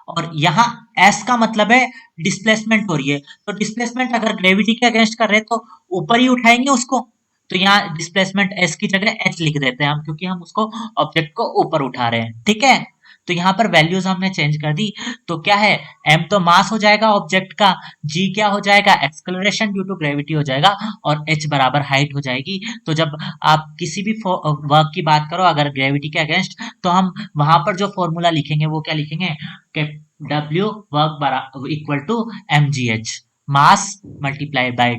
और यहाँ एस का मतलब है डिस्प्लेसमेंट हो रही है, तो डिस्प्लेसमेंट अगर ग्रेविटी के अगेंस्ट कर रहे हैं तो ऊपर ही उठाएंगे उसको, तो यहाँ डिस्प्लेसमेंट एस की जगह एच लिख देते हैं हम, क्योंकि हम उसको ऑब्जेक्ट को ऊपर उठा रहे हैं। ठीक है, तो यहाँ पर वैल्यूज हमने चेंज कर दी, तो क्या है, एम तो मास हो जाएगा ऑब्जेक्ट का, जी क्या हो जाएगा, एक्सक्लरेशन ड्यू टू ग्रेविटी हो जाएगा, और एच बराबर हाइट हो जाएगी। तो जब आप किसी भी वर्क की बात करो अगर ग्रेविटी के अगेंस्ट, तो हम वहां पर जो फॉर्मूला लिखेंगे वो क्या लिखेंगे, डब्ल्यू वर्क बराबर equal to M G H, mass multiply by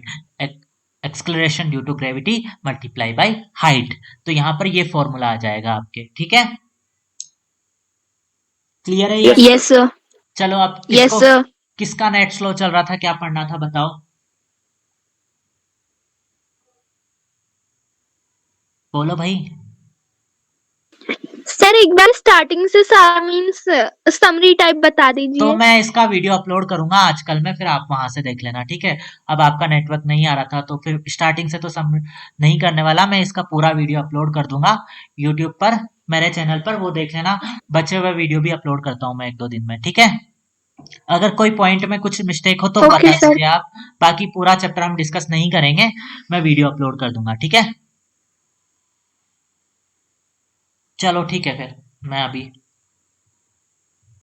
acceleration due to gravity multiply by height. तो यहाँ पर ये फॉर्मूला आ जाएगा आपके। ठीक है, क्लियर है ये। Yes yes sir. सर। चलो अब यस किसको, सर। किसका नेट स्लो चल रहा था, क्या पढ़ना था बताओ, बोलो भाई। सर एक बार स्टार्टिंग से मीन्स समरी टाइप बता तो दीजिए। मैं इसका वीडियो अपलोड करूंगा आजकल में, फिर आप वहां से देख लेना। ठीक है, अब आपका नेटवर्क नहीं आ रहा था तो फिर स्टार्टिंग से तो सब नहीं करने वाला, मैं इसका पूरा वीडियो अपलोड कर दूंगा यूट्यूब पर, मेरे चैनल पर, वो देख लेना। बचे हुए वीडियो भी अपलोड करता हूँ मैं 1-2 दिन में। ठीक है, अगर कोई पॉइंट में कुछ मिस्टेक हो तो ओके बता सर। दीजिए आप, बाकी पूरा चैप्टर हम डिस्कस नहीं करेंगे, मैं वीडियो अपलोड कर दूंगा। ठीक है, चलो ठीक है, फिर मैं अभी